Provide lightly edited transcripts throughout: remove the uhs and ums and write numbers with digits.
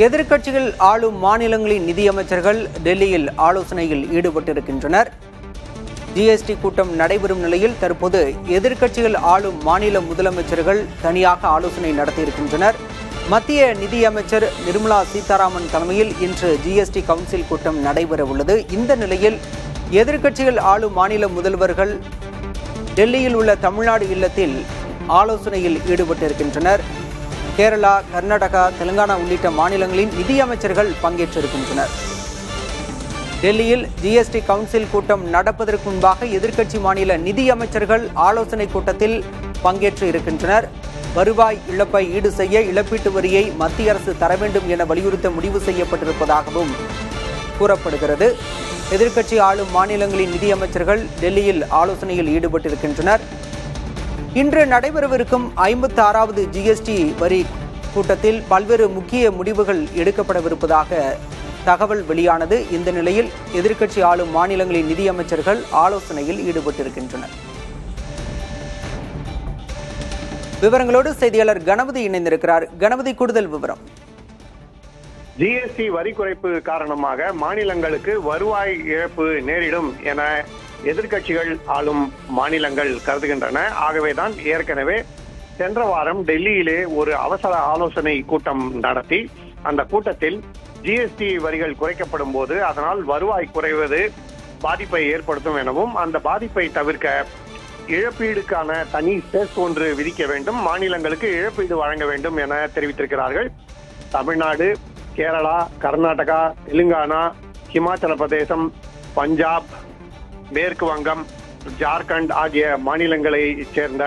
எதிர்க்கட்சிகள் ஆளும் மாநிலங்களின் நிதியமைச்சர்கள் டெல்லியில் ஆலோசனையில் ஈடுபட்டிருக்கின்றனர். ஜிஎஸ்டி கூட்டம் நடைபெறும் நிலையில் தற்போது எதிர்க்கட்சிகள் ஆளும் மாநில முதலமைச்சர்கள் தனியாக ஆலோசனை நடத்தியிருக்கின்றனர். மத்திய நிதியமைச்சர் நிர்மலா சீதாராமன் தலைமையில் இன்று ஜிஎஸ்டி கவுன்சில் கூட்டம் நடைபெற உள்ளது. இந்த நிலையில் எதிர்க்கட்சிகள் ஆளும் மாநில முதல்வர்கள் டெல்லியில் உள்ள தமிழ்நாடு இல்லத்தில் ஆலோசனையில் ஈடுபட்டிருக்கின்றனர். கேரளா, கர்நாடகா, தெலுங்கானா உள்ளிட்ட மாநிலங்களின் நிதியமைச்சர்கள் பங்கேற்றிருக்கின்றனர். டெல்லியில் ஜிஎஸ்டி கவுன்சில் கூட்டம் நடப்பதற்கு முன்பாக எதிர்க்கட்சி மாநில நிதியமைச்சர்கள் ஆலோசனை கூட்டத்தில் பங்கேற்று இருக்கின்றனர். வருவாய் இழப்பை ஈடு செய்ய இழப்பீட்டு வரியை மத்திய அரசு தர வேண்டும் என வலியுறுத்த முடிவு செய்யப்பட்டிருப்பதாகவும் கூறப்படுகிறது. எதிர்க்கட்சி ஆளும் மாநிலங்களின் நிதியமைச்சர்கள் டெல்லியில் ஆலோசனையில் ஈடுபட்டிருக்கின்றனர். இன்று நடைபெறவிருக்கும் 56வது ஜிஎஸ்டி வரி கூட்டத்தில் பல்வேறு முக்கிய முடிவுகள் எடுக்கப்படவிருப்பதாக தகவல் வெளியானது. இந்த நிலையில் எதிர்க்கட்சி ஆளும் மாநிலங்களின் நிதியமைச்சர்கள் ஆலோசனையில் ஈடுபட்டிருக்கின்றனர். விவரங்களோடு செய்தியாளர் கணபதி இணைந்திருக்கிறார். கணபதி, கூடுதல் விவரம். ஜிஎஸ்டி வரி குறைப்பு காரணமாக மாநிலங்களுக்கு வருவாய் இழப்பு நேரிடும் என எதிர்க்கட்சிகள் ஆளும் மாநிலங்கள் கருதுகின்றன. ஆகவேதான் ஏற்கனவே சென்ற வாரம் டெல்லியிலே ஒரு அவசர ஆலோசனை கூட்டம் நடத்தி அந்த கூட்டத்தில் ஜிஎஸ்டி வரிகள் குறைக்கப்படும் போது அதனால் வருவாய் குறைவது பாதிப்பை ஏற்படுத்தும் எனவும் அந்த பாதிப்பை தவிர்க்க இழப்பீடுக்கான தனி செஸ் ஒன்று விதிக்க வேண்டும், மாநிலங்களுக்கு இழப்பீடு வழங்க வேண்டும் என தெரிவித்திருக்கிறார்கள். தமிழ்நாடு, கேரளா, கர்நாடகா, தெலுங்கானா, ஹிமாச்சல பிரதேசம், பஞ்சாப், மேற்கு வங்கம், ஜார்க்கண்ட் ஆகிய மாநிலங்களைச் சேர்ந்த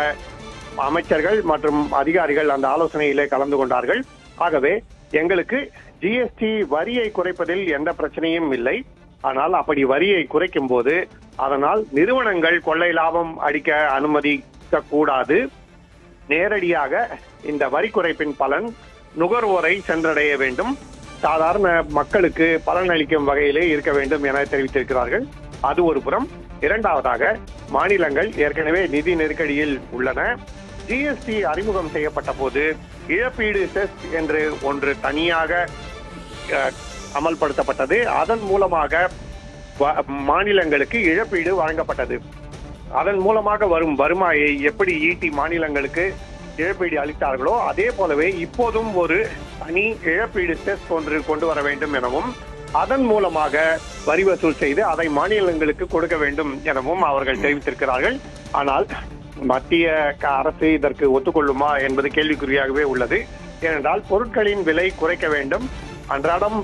அமைச்சர்கள் மற்றும் அதிகாரிகள் அந்த ஆலோசனையிலே கலந்து கொண்டார்கள். ஆகவே எங்களுக்கு ஜிஎஸ்டி வரியை குறைப்பதில் எந்த பிரச்சனையும் இல்லை. ஆனால் அப்படி வரியை குறைக்கும் போது அதனால் நிறுவனங்கள் கொள்ளை லாபம் அடிக்க அனுமதிக்க கூடாது. நேரடியாக இந்த வரி குறைப்பின் பலன் நுகர்வோரை சென்றடைய வேண்டும், சாதாரண மக்களுக்கு பலனளிக்கும் வகையிலே இருக்க வேண்டும் என தெரிவித்திருக்கிறார்கள். அது ஒரு புறம். இரண்டாவதாக, மாநிலங்கள் ஏற்கனவே நிதி நெருக்கடியில் உள்ளன. ஜிஎஸ்டி அறிமுகம் செய்யப்பட்ட போது இழப்பீடு செஸ் என்று ஒன்று தனியாக அமல்படுத்தப்பட்டது. அதன் மூலமாக மாநிலங்களுக்கு இழப்பீடு வழங்கப்பட்டது. அதன் மூலமாக வரும் வருவாயை எப்படி ஈட்டி மாநிலங்களுக்கு இழப்பீடு அளித்தார்களோ அதே போலவே இப்போதும் ஒரு தனி இழப்பீடு செஸ் ஒன்று கொண்டு வர வேண்டும் எனவும் அதன் மூலமாக வரி வசூல் செய்து அதை மாநிலங்களுக்கு கொடுக்க வேண்டும் எனவும் அவர்கள் தெரிவித்திருக்கிறார்கள். ஆனால் மத்திய அரசு இதற்கு ஒத்துக்கொள்ளுமா என்பது கேள்விக்குறியாகவே உள்ளது. ஏனென்றால் பொருட்களின் விலை குறைக்க வேண்டும். அன்றாடம்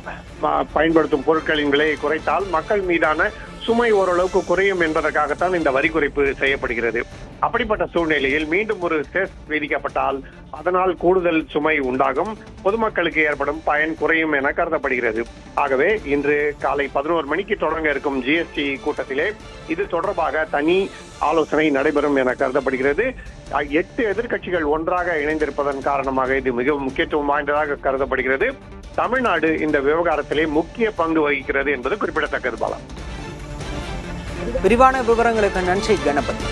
பயன்படுத்தும் பொருட்களின் விலையை குறைத்தால் மக்கள் மீதான சுமை ஓரளவுக்கு குறையும் என்பதற்காகத்தான் இந்த வரி குறைப்பு செய்யப்படுகிறது. அப்படிப்பட்ட சூழ்நிலையில் மீண்டும் ஒரு செஸ் விதிக்கப்பட்டால் அதனால் கூடுதல் சுமை உண்டாகும், பொதுமக்களுக்கு ஏற்படும் பயன் குறையும் என கருதப்படுகிறது. ஆகவே இன்று காலை 11 மணிக்கு தொடங்க இருக்கும் ஜிஎஸ்டி கூட்டத்திலே இது தொடர்பாக தனி ஆலோசனை நடைபெறும் என கருதப்படுகிறது. 8 எதிர்க்கட்சிகள் ஒன்றாக இணைந்திருப்பதன் காரணமாக இது மிகவும் முக்கியத்துவம் வாய்ந்ததாக கருதப்படுகிறது. தமிழ்நாடு இந்த விவகாரத்திலே முக்கிய பங்கு வகிக்கிறது என்பது குறிப்பிடத்தக்கது. பாலா, விரிவான விவரங்களுக்கு நன்றி கணபதி.